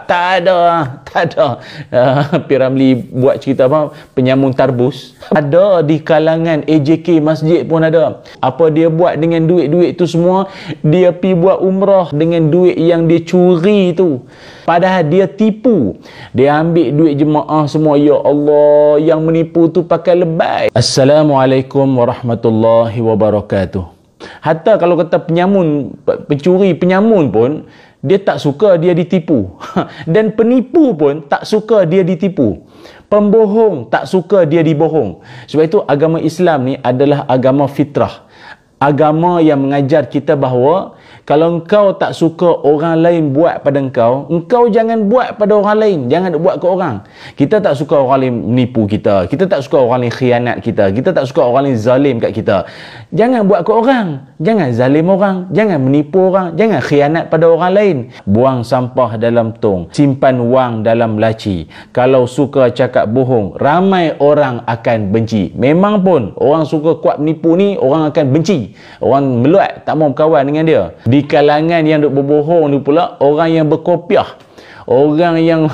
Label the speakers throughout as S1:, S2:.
S1: Tak ada, tak ada. Piramli buat cerita apa? Penyamun tarbus. Ada di kalangan AJK masjid pun ada. Apa dia buat dengan duit-duit tu semua? Dia pi buat umrah dengan duit yang dia curi tu. Padahal dia tipu. Dia ambil duit jemaah semua. Ya Allah, yang menipu tu pakai lebay. Assalamualaikum warahmatullahi wabarakatuh. Hatta kalau kata penyamun, pencuri penyamun pun, dia tak suka dia ditipu. Dan penipu pun tak suka dia ditipu. Pembohong tak suka dia dibohong. Sebab itu agama Islam ni adalah agama fitrah. Agama yang mengajar kita bahawa kalau engkau tak suka orang lain buat pada engkau jangan buat pada orang lain. Jangan buat ke orang. Kita tak suka orang lain menipu kita. Kita tak suka orang lain khianat kita. Kita tak suka orang lain zalim kat kita. Jangan buat ke orang. Jangan zalim orang. Jangan menipu orang. Jangan khianat pada orang lain. Buang sampah dalam tong. Simpan wang dalam laci. Kalau suka cakap bohong, ramai orang akan benci. Memang pun orang suka kuat menipu ni, orang akan benci. Orang meluat, tak mau berkawan dengan dia. Di kalangan yang duk berbohong ni pula, orang yang berkopiah, orang yang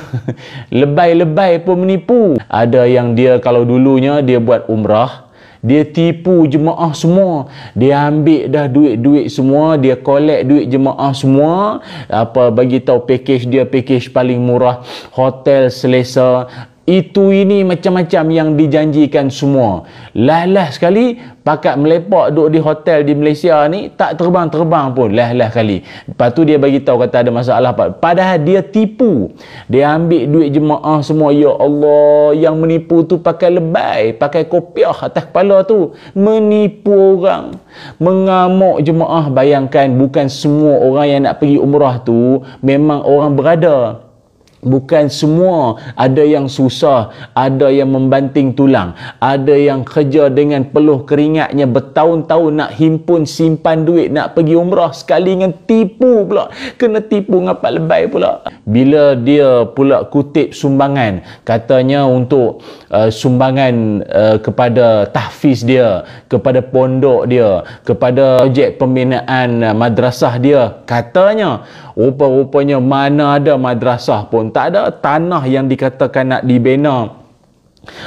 S1: lebay-lebay pun menipu. Ada yang dia kalau dulunya dia buat umrah, dia tipu jemaah semua. Dia ambil dah duit-duit semua, dia collect duit jemaah semua. Apa bagi tahu package dia, package paling murah, hotel selesa, itu ini macam-macam yang dijanjikan semua. Lah sekali pakat melepak duduk di hotel di Malaysia ni, tak terbang-terbang pun lah kali. Lepas tu dia bagi tahu kata ada masalah. Padahal dia tipu. Dia ambil duit jemaah semua. Ya Allah, yang menipu tu pakai lebay, pakai kopiah atas kepala tu, menipu orang, mengamuk jemaah. Bayangkan, bukan semua orang yang nak pergi umrah tu memang orang berada. Bukan semua. Ada yang susah, ada yang membanting tulang, ada yang kerja dengan peluh keringatnya bertahun-tahun nak himpun simpan duit nak pergi umrah, sekali dengan tipu pula. Kena tipu ngapa lebay pula. Bila dia pula kutip sumbangan, katanya untuk sumbangan kepada tahfiz dia, kepada pondok dia, kepada projek pembinaan madrasah dia, katanya rupa-rupanya mana ada madrasah pun, tak ada tanah yang dikatakan nak dibina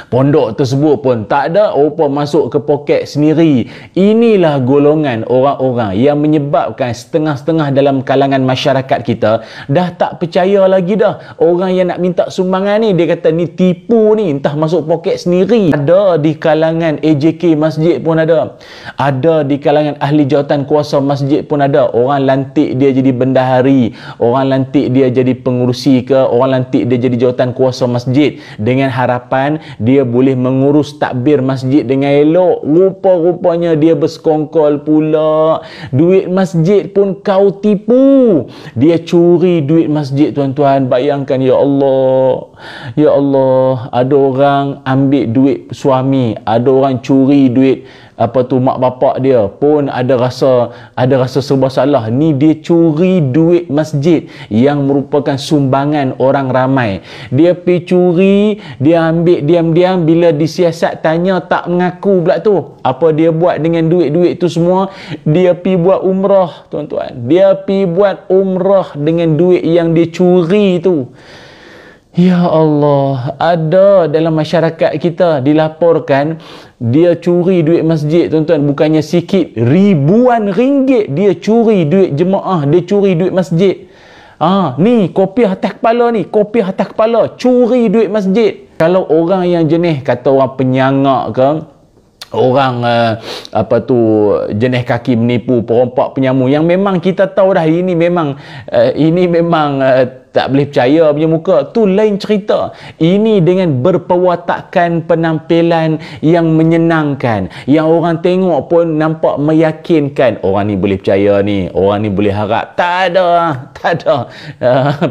S1: pondok tersebut pun tak ada, rupa masuk ke poket sendiri. Inilah golongan orang-orang yang menyebabkan setengah-setengah dalam kalangan masyarakat kita dah tak percaya lagi dah. Orang yang nak minta sumbangan ni, dia kata ni tipu ni, entah masuk poket sendiri. Ada di kalangan AJK masjid pun ada. Ada di kalangan ahli jawatan kuasa masjid pun ada. Orang lantik dia jadi bendahari, orang lantik dia jadi pengurusi ke, orang lantik dia jadi jawatan kuasa masjid dengan harapan dia boleh mengurus takbir masjid dengan elok. Rupa-rupanya dia bersekongkol pula. Duit masjid pun kau tipu. Dia curi duit masjid, tuan-tuan. Bayangkan, ya Allah. Ya Allah, ada orang ambil duit suami, ada orang curi duit mak bapak dia pun ada rasa serba salah. Ni dia curi duit masjid yang merupakan sumbangan orang ramai. Dia pergi curi, dia ambil diam-diam, bila disiasat tanya tak mengaku pula tu. Apa dia buat dengan duit-duit tu semua? Dia pergi buat umrah, tuan-tuan. Dia pergi buat umrah dengan duit yang dia curi tu. Ya Allah, ada dalam masyarakat kita dilaporkan dia curi duit masjid, tuan-tuan. Bukannya sikit, ribuan ringgit dia curi duit jemaah, dia curi duit masjid. Ni kopiah atas kepala ni, kopiah atas kepala, curi duit masjid. Kalau orang yang jenis kata orang penyangak ke, orang jenis kaki menipu, perompak, penyamun, yang memang kita tahu dah ini memang tak boleh percaya punya muka, tu lain cerita. Ini dengan berperwatakan penampilan yang menyenangkan, yang orang tengok pun nampak meyakinkan. Orang ni boleh percaya ni, orang ni boleh harap. Tak ada.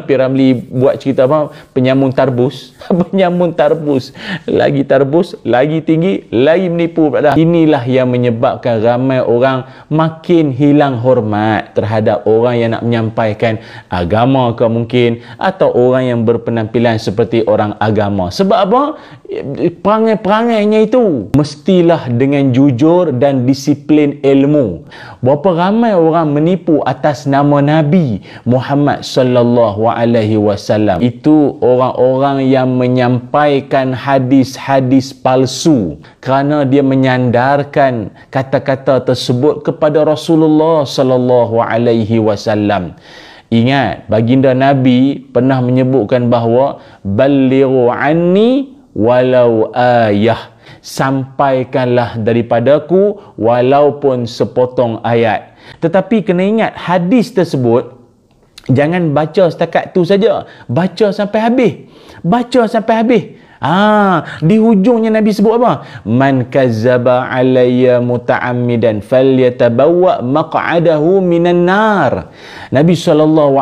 S1: Piramli buat cerita apa? Penyamun tarbus. Penyamun tarbus. Lagi tarbus, lagi tinggi, lagi menipu pula dah. Inilah yang menyebabkan ramai orang makin hilang hormat terhadap orang yang nak menyampaikan agama ke, mungkin disiplin, atau orang yang berpenampilan seperti orang agama. Sebab apa? Perangai-perangainya itu mestilah dengan jujur dan disiplin ilmu. Berapa ramai orang menipu atas nama Nabi Muhammad sallallahu alaihi wasallam. Itu orang-orang yang menyampaikan hadis-hadis palsu kerana dia menyandarkan kata-kata tersebut kepada Rasulullah sallallahu alaihi wasallam. Ingat, baginda Nabi pernah menyebutkan bahawa balighu anni walau ayah, sampaikanlah daripadaku walaupun sepotong ayat. Tetapi kena ingat, hadis tersebut jangan baca setakat tu saja, baca sampai habis, baca sampai habis. Di hujungnya Nabi sebut apa? Man kazzaba alayya muta'ammidan falyatabawwa maq'adahu minan nar. Nabi SAW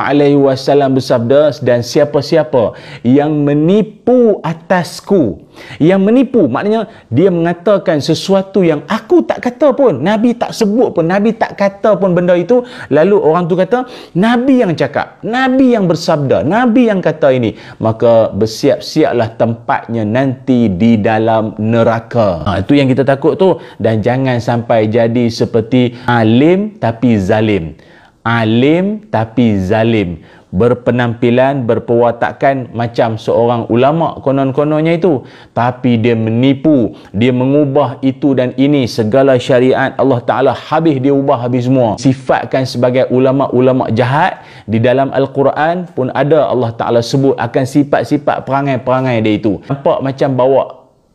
S1: bersabda, dan siapa-siapa yang menipu atasku, yang menipu maknanya dia mengatakan sesuatu yang aku tak kata pun, Nabi tak sebut pun, Nabi tak kata pun benda itu, lalu orang tu kata Nabi yang cakap, Nabi yang bersabda, Nabi yang kata ini, maka bersiap-siaplah tempatnya nanti di dalam neraka. Itu yang kita takut tu. Dan jangan sampai jadi seperti alim tapi zalim, alim tapi zalim, berpenampilan, berperwatakan macam seorang ulama konon-kononnya itu, tapi dia menipu, dia mengubah itu dan ini, segala syariat Allah Ta'ala habis dia ubah habis semua. Sifatkan sebagai ulama-ulama jahat. Di dalam Al-Quran pun ada Allah Ta'ala sebut akan sifat-sifat perangai-perangai dia itu. Nampak macam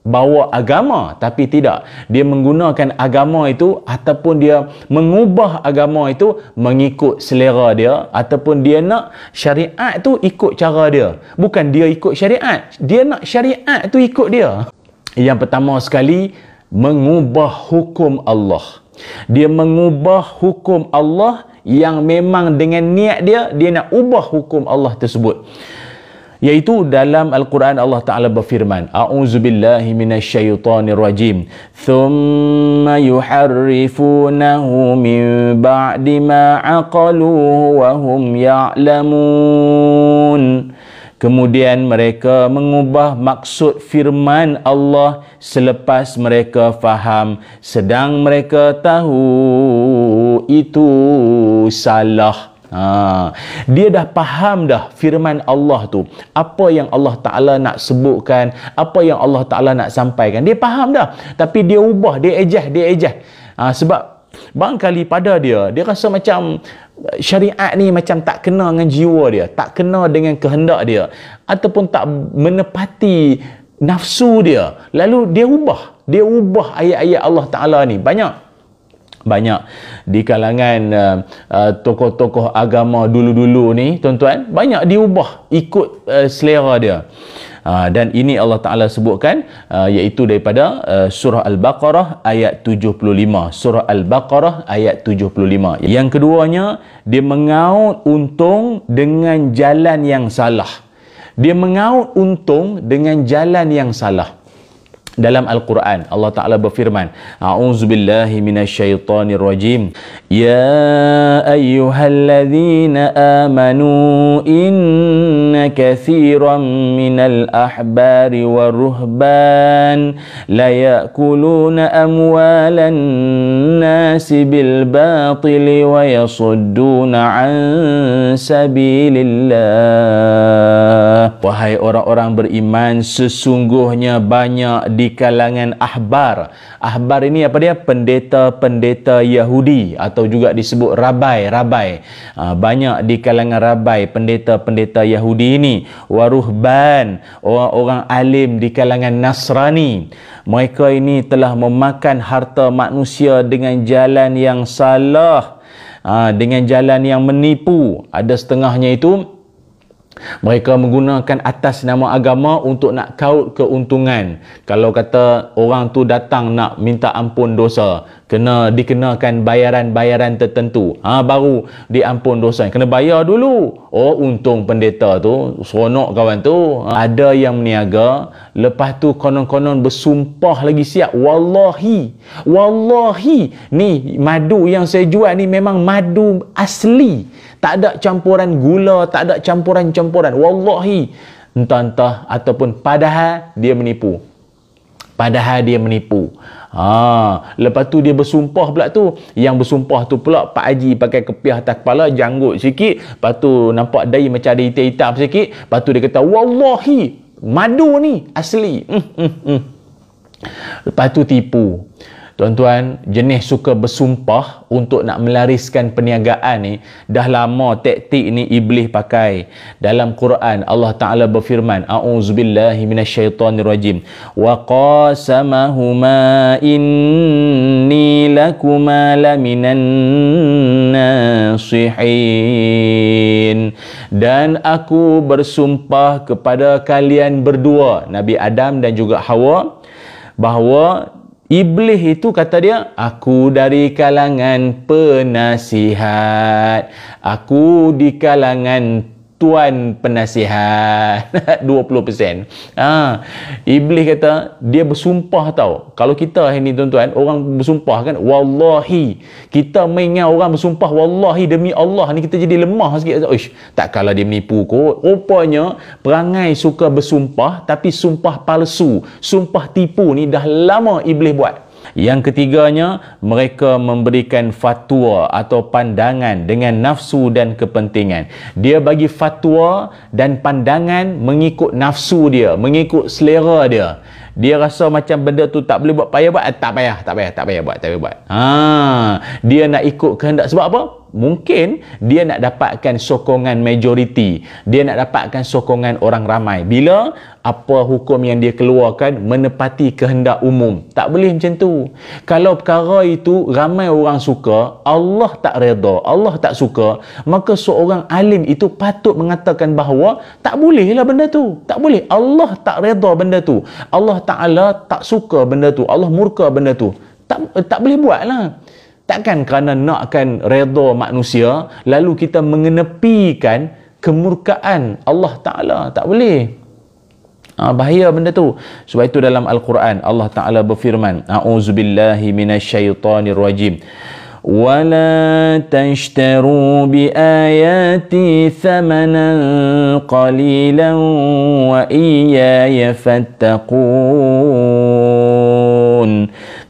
S1: bawa agama, tapi tidak. Dia menggunakan agama itu ataupun dia mengubah agama itu mengikut selera dia, ataupun dia nak syariat tu ikut cara dia. Bukan dia ikut syariat, dia nak syariat tu ikut dia. Yang pertama sekali, mengubah hukum Allah. Dia mengubah hukum Allah yang memang dengan niat dia nak ubah hukum Allah tersebut. Iaitu dalam Al-Quran Allah Ta'ala berfirman, A'udzubillahi minasyaitonirrajim, thumma yuharrifunahu min ba'di ma aqaluhu wa hum ya'lamun. Kemudian mereka mengubah maksud firman Allah selepas mereka faham, sedang mereka tahu itu salah. Dia dah faham dah firman Allah tu, apa yang Allah Ta'ala nak sebutkan, apa yang Allah Ta'ala nak sampaikan, dia faham dah, tapi dia ubah, dia adjust. Sebab barangkali pada dia rasa macam syariat ni macam tak kena dengan jiwa dia, tak kena dengan kehendak dia, ataupun tak menepati nafsu dia, lalu dia ubah ayat-ayat Allah Ta'ala ni. Banyak di kalangan tokoh-tokoh agama dulu-dulu ni, tuan-tuan, banyak diubah ikut selera dia. Dan ini Allah Ta'ala sebutkan, iaitu daripada surah Al-Baqarah ayat 75. Surah Al-Baqarah ayat 75. Yang keduanya, dia mengaut untung dengan jalan yang salah. Dia mengaut untung dengan jalan yang salah. Dalam Al-Quran Allah Ta'ala berfirman, A'udzubillahi minasyaitonirrajim, Ya ayyuhalladzina amanu inna kathiran minal ahbari wa ruhban la ya'kuluna amwalan nasi bil batili wa yasudduna an sabilillah. Wahai orang-orang beriman, sesungguhnya banyak di kalangan ahbar. Ahbar ini apa dia? Pendeta-pendeta Yahudi, atau juga disebut rabai. Banyak di kalangan rabai, pendeta-pendeta Yahudi ini. Waruhban, orang-orang alim di kalangan Nasrani. Mereka ini telah memakan harta manusia dengan jalan yang salah, dengan jalan yang menipu. Ada setengahnya itu mereka menggunakan atas nama agama untuk nak kaut keuntungan. Kalau kata orang tu datang nak minta ampun dosa, kena dikenakan bayaran-bayaran tertentu, baru diampun dosa. Kena bayar dulu. Untung pendeta tu, seronok kawan tu. Ada yang meniaga, lepas tu konon-konon bersumpah lagi siap, wallahi ni madu yang saya jual ni memang madu asli, Tak ada campuran gula, tak ada campuran-campuran. Wallahi, entah-entah ataupun padahal dia menipu. Padahal dia menipu. Lepas tu dia bersumpah pula tu. Yang bersumpah tu pula Pak Haji pakai kepiah atas kepala, janggut sikit. Lepas tu nampak dahi macam ada hitam-hitam sikit. Lepas tu dia kata, wallahi, madu ni asli. Lepas tu tipu. Tuan-tuan, jenis suka bersumpah untuk nak melariskan perniagaan ni, dah lama taktik ni iblis pakai. Dalam Quran, Allah Ta'ala berfirman, A'udzubillahi minasyaitonirrajim. Wa qasamahuma inni lakuma laminan nasihin. Dan aku bersumpah kepada kalian berdua, Nabi Adam dan juga Hawa, bahawa iblis itu kata dia, aku dari kalangan penasihat. Aku di kalangan tuan penasihat. 20%. Iblis kata, dia bersumpah tau. Kalau kita ni tuan-tuan, orang bersumpah kan, wallahi. Kita mengingat orang bersumpah, wallahi demi Allah ni, kita jadi lemah sikit. Uish, tak kalah dia menipu kot. Rupanya, perangai suka bersumpah, tapi sumpah palsu, sumpah tipu ni dah lama iblis buat. Yang ketiganya, mereka memberikan fatwa atau pandangan dengan nafsu dan kepentingan. Dia bagi fatwa dan pandangan mengikut nafsu dia, mengikut selera dia. Dia rasa macam benda tu tak boleh buat, payah buat, tak payah buat. Dia nak ikut kehendak. Sebab apa? Mungkin dia nak dapatkan sokongan majoriti. Dia nak dapatkan sokongan orang ramai. Bila apa hukum yang dia keluarkan menepati kehendak umum. Tak boleh macam tu. Kalau perkara itu ramai orang suka, Allah tak redha, Allah tak suka, maka seorang alim itu patut mengatakan bahawa tak bolehlah benda tu. Tak boleh. Allah tak redha benda tu. Allah Ta'ala tak suka benda tu. Allah murka benda tu. Tak boleh buatlah. Takkan kerana nakkan redha manusia, lalu kita mengenepikan kemurkaan Allah Ta'ala. Tak boleh. Bahaya benda tu. Sebab itu dalam Al-Quran, Allah Ta'ala berfirman, A'udzubillahi minasyaitonirrajim. وَلَا تَشْتَرُوا بِآيَاتِي ثَمَنًا قَلِيلًا وَإِيَّايَ فَاتَّقُونَ.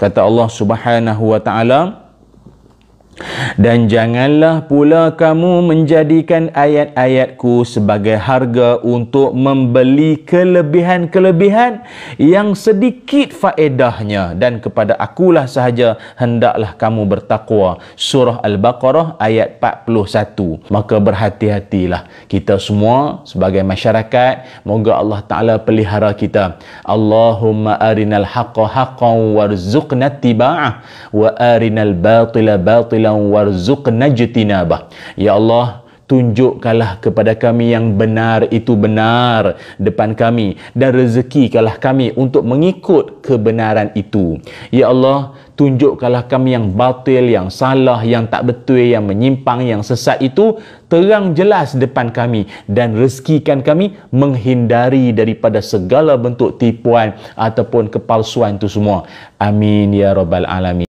S1: Kata Allah Subhanahu wa Ta'ala, dan janganlah pula kamu menjadikan ayat-ayatku sebagai harga untuk membeli kelebihan-kelebihan yang sedikit faedahnya, dan kepada akulah sahaja hendaklah kamu bertakwa. Surah Al-Baqarah ayat 41. Maka berhati-hatilah kita semua sebagai masyarakat. Moga Allah Ta'ala pelihara kita. Allahumma arinal haqqa haqqan warzuqna ittiba'ah wa arinal batila batilan warzuqna ijtinabah. Ya Allah, tunjukkanlah kepada kami yang benar itu benar depan kami, dan rezekikanlah kami untuk mengikut kebenaran itu. Ya Allah, tunjukkanlah kami yang batil, yang salah, yang tak betul, yang menyimpang, yang sesat itu terang jelas depan kami, dan rezekikan kami menghindari daripada segala bentuk tipuan ataupun kepalsuan itu semua. Amin ya rabbal alamin.